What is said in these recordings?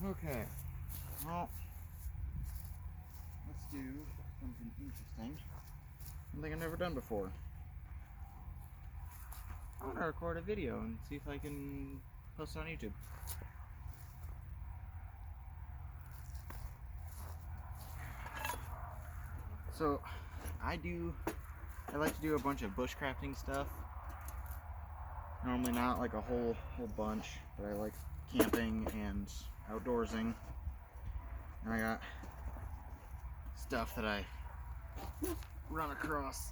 Okay, well, let's do something interesting. Something I've never done before. I want to record a video and see if I can post it on YouTube. So, I like to do a bunch of bushcrafting stuff. Normally not like a whole bunch, but I like camping and outdoorsing. And I got stuff that I run across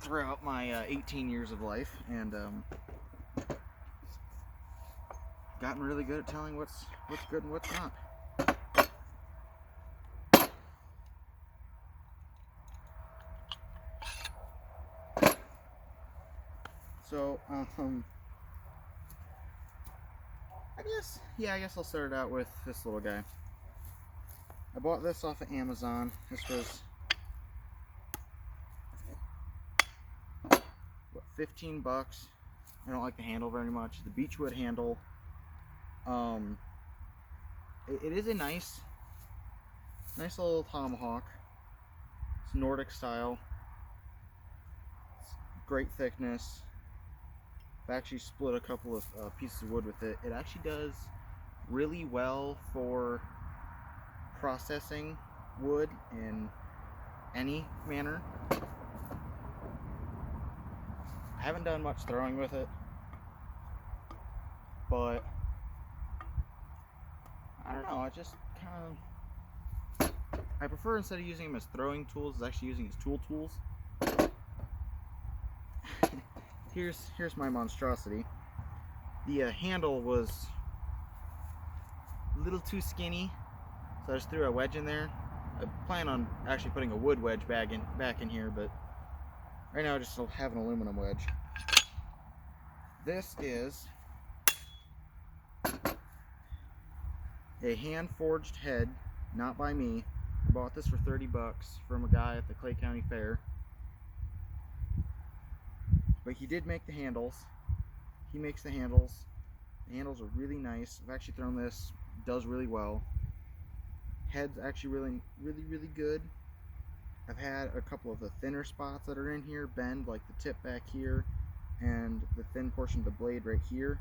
throughout my 18 years of life, and gotten really good at telling what's good and what's not. So, I guess I'll start it out with this little guy. I bought this off of Amazon. This was, what, 15 bucks. I don't like the handle very much. The beechwood handle. It is a nice little tomahawk. It's Nordic style. It's great thickness. I've actually split a couple of pieces of wood with it. It actually does really well for processing wood in any manner. I haven't done much throwing with it, but I don't know, I just kind of, I prefer, instead of using them as throwing tools, is actually using as tools. Here's my monstrosity. The handle was a little too skinny, so I just threw a wedge in there. I plan on actually putting a wood wedge back in here, but right now I just have an aluminum wedge. This is a hand-forged head, not by me. I bought this for 30 bucks from a guy at the Clay County Fair. But he did make the handles. He makes the handles. The handles are really nice. I've actually thrown this. It does really well. Head's actually really good. I've had a couple of the thinner spots that are in here bend, like the tip back here and the thin portion of the blade right here.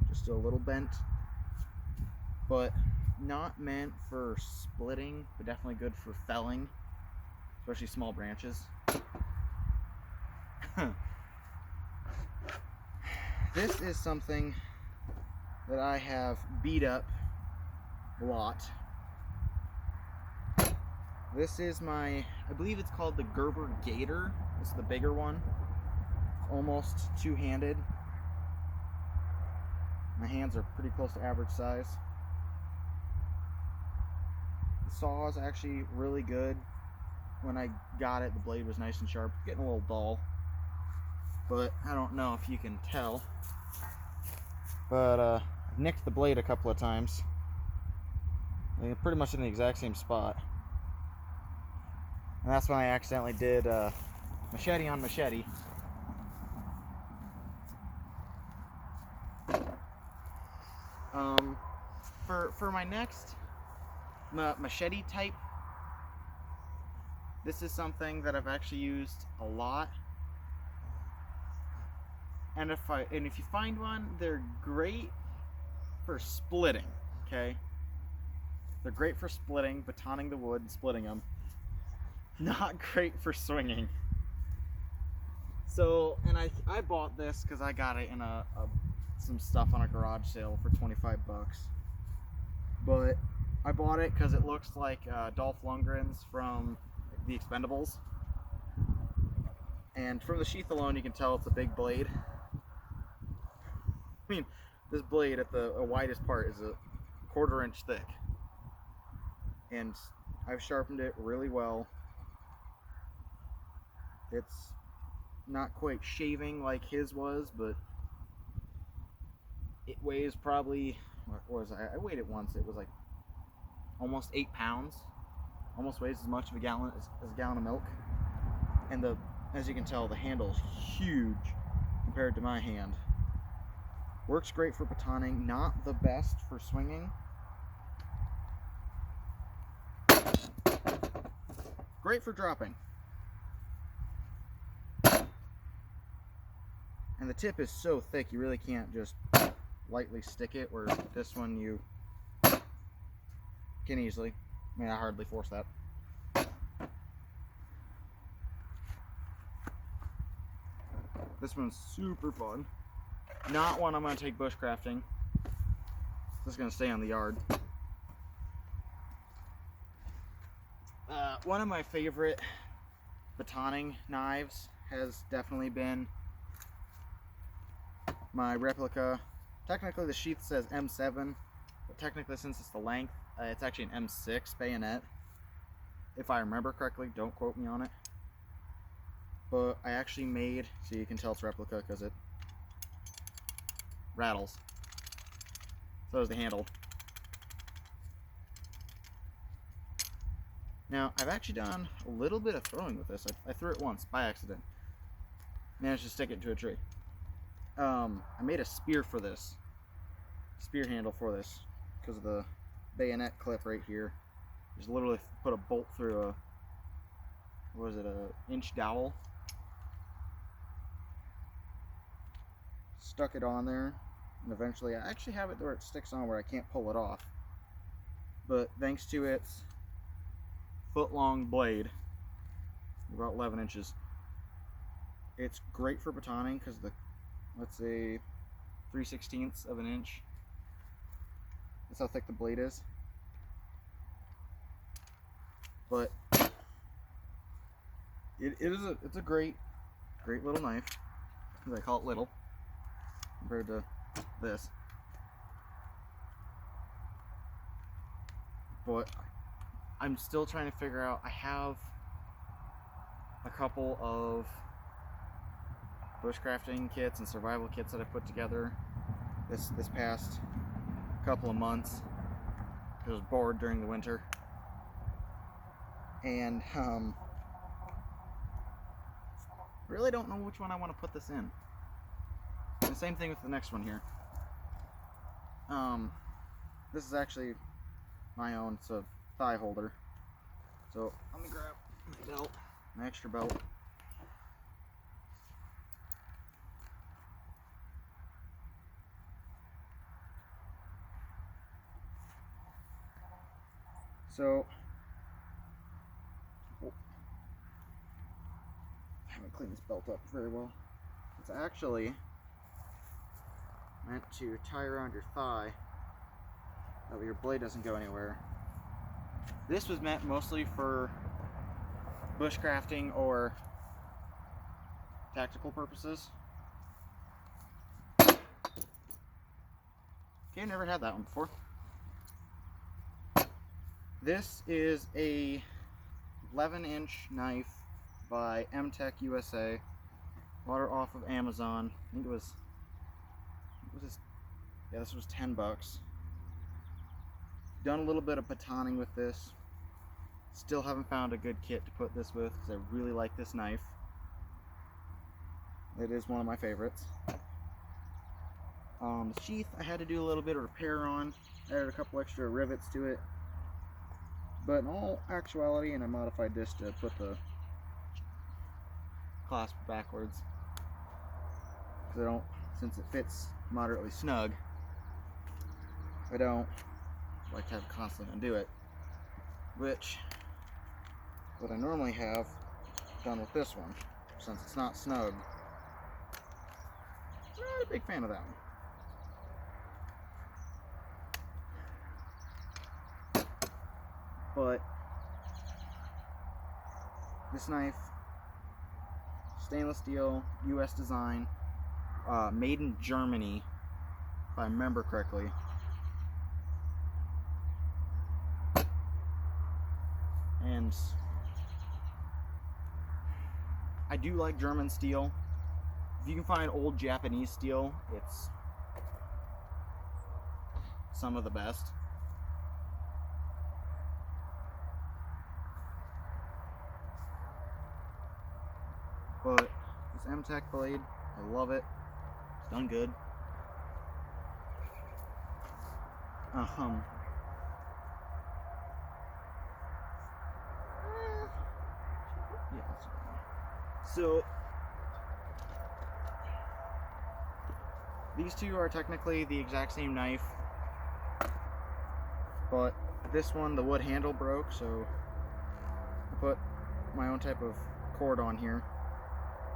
Just a little bent. But not meant for splitting, but definitely good for felling, especially small branches. This is something that I have beat up a lot. This is my, I believe it's called the Gerber Gator. This is the bigger one. Almost two-handed. My hands are pretty close to average size. The saw is actually really good. When I got it, the blade was nice and sharp. It's getting a little dull, but I don't know if you can tell. But I've nicked the blade a couple of times. Pretty much in the exact same spot. And that's when I accidentally did machete on machete. For my next machete type, this is something that I've actually used a lot. And if you find one, they're great for splitting, okay? They're great for splitting, batoning the wood and splitting them. Not great for swinging. So, and I bought this because I got it in some stuff on a garage sale for 25 bucks. But I bought it because it looks like Dolph Lundgren's from The Expendables. And from the sheath alone, you can tell it's a big blade. I mean, this blade at the widest part is a 1/4 inch thick. And I've sharpened it really well. It's not quite shaving like his was, but it weighs probably, what was I weighed it once, it was like almost 8 pounds. Almost weighs as much of a gallon as a gallon of milk. And as you can tell, the handle is huge compared to my hand. Works great for batoning, not the best for swinging. great for dropping. And the tip is so thick you really can't just lightly stick it, where this one you can easily. I mean, I hardly force that. This one's super fun. Not one I'm going to take bushcrafting. This is going to stay on the yard. One of my favorite batoning knives has definitely been my replica. Technically the sheath says M7, but technically since it's the length, it's actually an M6 bayonet. If I remember correctly, don't quote me on it. But I actually made, so you can tell it's replica because it rattles. So is the handle. Now, I've actually done a little bit of throwing with this. I threw it once by accident. Managed to stick it to a tree. I made a spear for this. Spear handle for this. Because of the bayonet clip right here. Just literally put a bolt through a, what is it, a inch dowel. Stuck it on there. And eventually, I actually have it where it sticks on where I can't pull it off. But thanks to its foot-long blade, about 11 inches, it's great for batoning because the, let's say, 3/16 of an inch. That's how thick the blade is. But it's a great little knife. I call it little compared to this. But I'm still trying to figure out, I have a couple of bushcrafting kits and survival kits that I put together this past couple of months. I was bored during the winter. And really don't know which one I want to put this in. And the same thing with the next one here. This is actually my own. It's a thigh holder. So let me grab my belt, my extra belt. So I haven't cleaned this belt up very well. It's actually meant to tie around your thigh. That way your blade doesn't go anywhere. This was meant mostly for bushcrafting or tactical purposes. Okay, I've never had that one before. This is a 11-inch knife by M-Tech USA. Bought it off of Amazon. I think it was this? Yeah, this was 10 bucks. Done a little bit of batoning with this. Still haven't found a good kit to put this with because I really like this knife. It is one of my favorites. The sheath I had to do a little bit of repair on. Added a couple extra rivets to it. But in all actuality, and I modified this to put the clasp backwards. Because I don't, since it fits moderately snug, I don't like to have to constantly undo it. Which, what I normally have done with this one, since it's not snug, I'm not a big fan of that one. But this knife, stainless steel, US design, made in Germany, if I remember correctly. And I do like German steel. If you can find old Japanese steel, it's some of the best. But this M-Tech blade, I love it. It's done good. So these two are technically the exact same knife, but this one, the wood handle broke, so I put my own type of cord on here.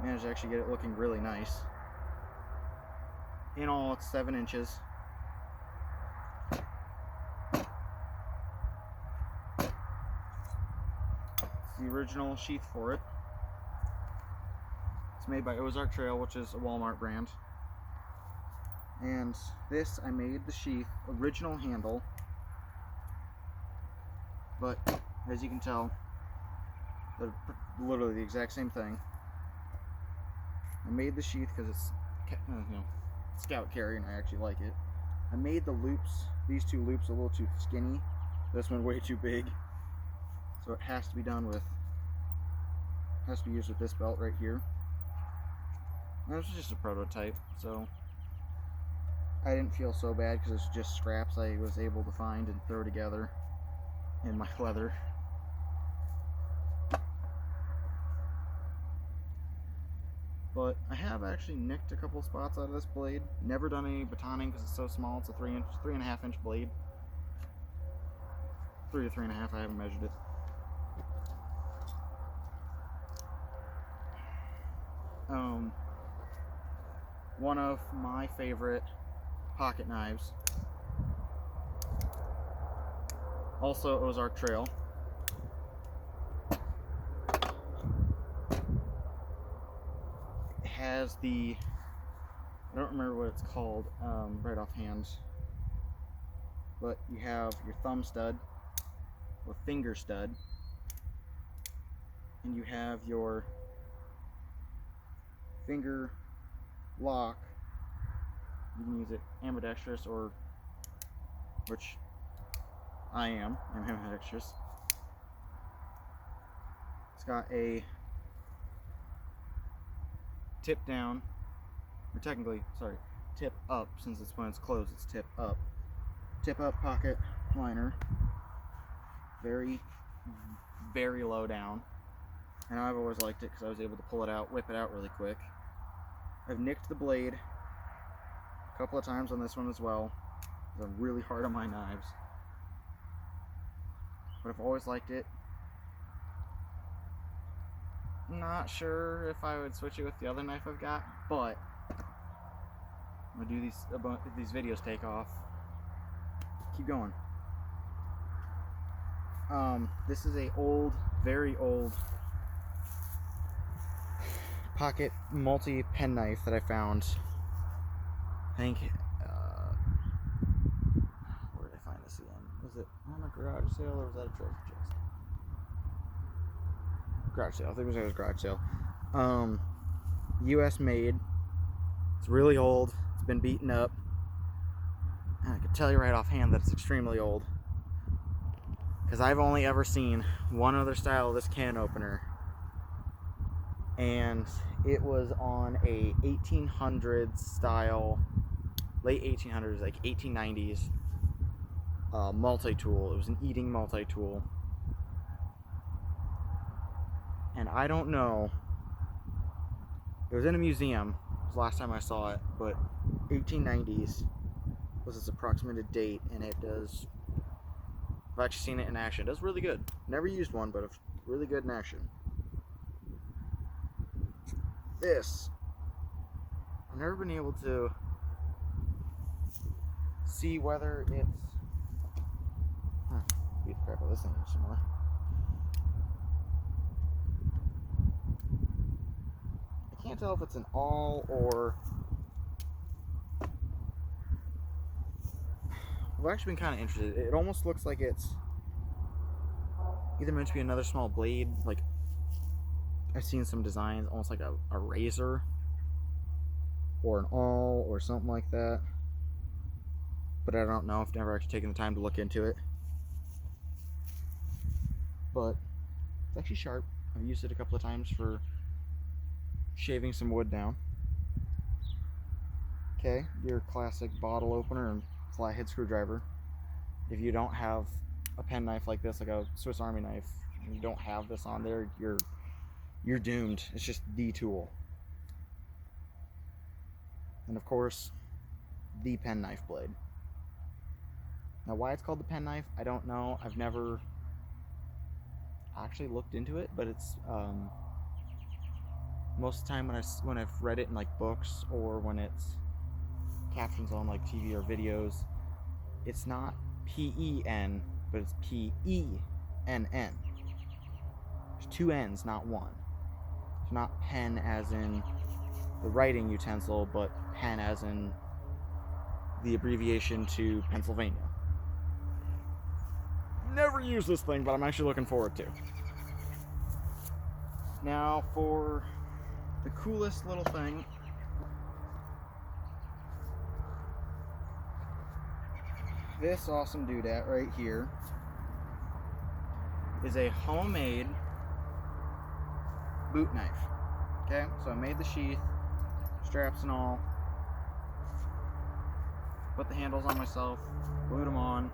Managed to actually get it looking really nice. In all, it's 7 inches. It's the original sheath for it. It's made by Ozark Trail, which is a Walmart brand. And this, I made the sheath, original handle, but as you can tell, they're literally the exact same thing. I made the sheath because it's, scout carry, and I actually like it. I made the loops, these two loops, a little too skinny. This one way too big, so it has to be done with, has to be used with this belt right here. And this was just a prototype, so I didn't feel so bad because it's just scraps I was able to find and throw together in my leather. But I have actually nicked a couple spots out of this blade. Never done any batoning because it's so small. It's a 3.5 inch blade. 3 to 3.5. I haven't measured it. One of my favorite pocket knives. Also Ozark Trail. It has the, I don't remember what it's called right offhand, but you have your thumb stud or finger stud, and you have your finger lock. You can use it ambidextrous, or, which I'm ambidextrous. It's got a tip down, or technically, sorry, tip up, since it's when it's closed, it's tip up. Tip up pocket liner. Very, very low down. And I've always liked it because I was able to pull it out, whip it out really quick. I've nicked the blade a couple of times on this one as well. I'm really hard on my knives. But I've always liked it. Not sure if I would switch it with the other knife I've got, but I'm gonna do these videos take off. Keep going. This is a old, very old pocket multi pen knife that I found. I think where did I find this again? Was it on a garage sale or was that a treasure chest? Garage sale. I think it was a garage sale. US made. It's really old. It's been beaten up. And I can tell you right offhand that it's extremely old, because I've only ever seen one other style of this can opener, and it was on a 1800s style, late 1800s, like 1890s multi-tool. It was an eating multi-tool, and I don't know, it was in a museum, it was the last time I saw it, but 1890s was its approximated date, and it does, I've actually seen it in action. It does really good. Never used one, but it's really good in action. This, I've never been able to see whether it's, beat the crap out of this thing some more. I can't tell if it's an all or, I've actually been kind of interested. It almost looks like it's either meant to be another small blade, like I've seen some designs almost like a razor or an awl or something like that, but I don't know. I've never actually taken the time to look into it. But it's actually sharp. I've used it a couple of times for shaving some wood down. Okay, your classic bottle opener and flathead screwdriver. If you don't have a pen knife like this, like a Swiss Army knife, and you don't have this on there, you're you're doomed. It's just the tool. And of course, the penknife blade. Now, why it's called the penknife, I don't know. I've never actually looked into it, but it's most of the time when I've read it in like books or when it's captions on like TV or videos, it's not P-E-N, but it's P-E-N-N. There's two N's, not one. It's not pen as in the writing utensil, but pen as in the abbreviation to Pennsylvania. Never use this thing, but I'm actually looking forward to. Now for the coolest little thing. This awesome doodad right here is a homemade boot knife. Okay, so I made the sheath, straps and all, put the handles on myself, glued them on,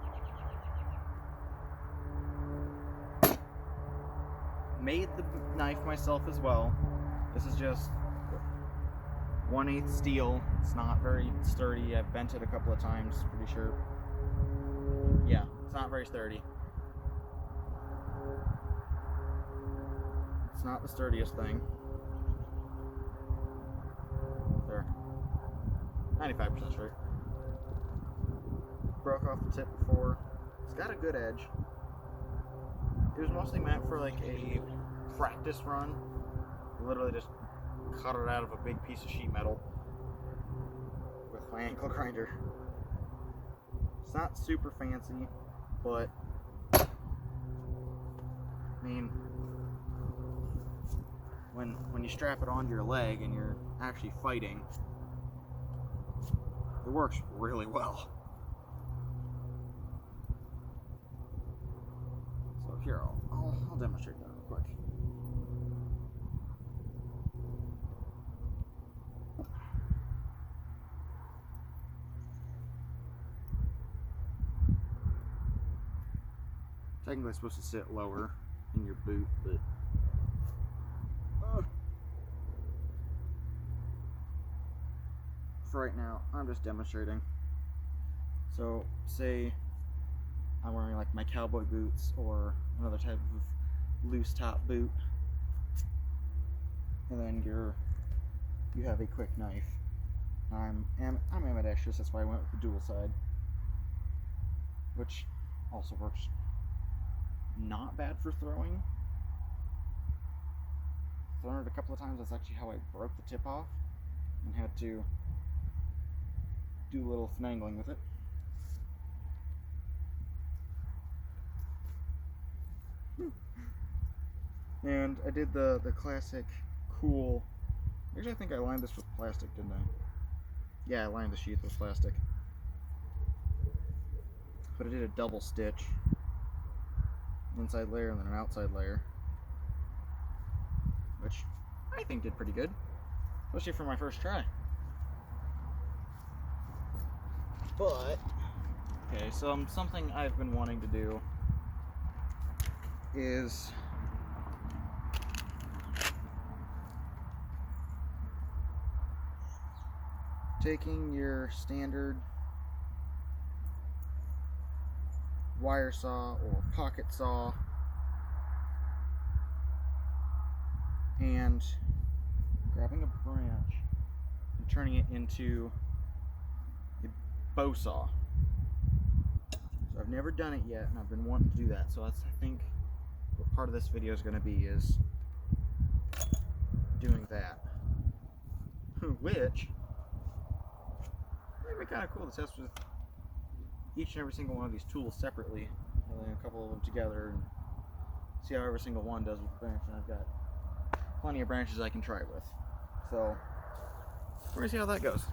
made the knife myself as well. This is just 1/8 steel. It's not very sturdy. I've bent it a couple of times, pretty sure. Yeah, it's not very sturdy. It's not the sturdiest thing. There. 95% sure. Broke off the tip before. It's got a good edge. It was mostly meant for like a practice run. Literally just cut it out of a big piece of sheet metal with my ankle grinder. It's not super fancy, but I mean, when you strap it onto your leg and you're actually fighting, it works really well. So here, I'll demonstrate that real quick. Technically it's supposed to sit lower in your boot, but for right now, I'm just demonstrating. So, say I'm wearing like my cowboy boots or another type of loose top boot, and then you have a quick knife. I'm ambidextrous, that's why I went with the dual side, which also works not bad for throwing. Thrown it a couple of times. That's actually how I broke the tip off and had to do a little finagling with it. And I did the classic cool. Actually, I think I lined this with plastic, didn't I? Yeah, I lined the sheath with plastic. But I did a double stitch. Inside layer and then an outside layer, which I think did pretty good, especially for my first try. But okay, so something I've been wanting to do is taking your standard wire saw or pocket saw and grabbing a branch and turning it into a bow saw. So I've never done it yet and I've been wanting to do that, so that's, I think, what part of this video is going to be, is doing that. Which might be kind of cool to test with each and every single one of these tools separately, and then a couple of them together, and see how every single one does with the branch. And I've got plenty of branches I can try with, so we're gonna see how that goes.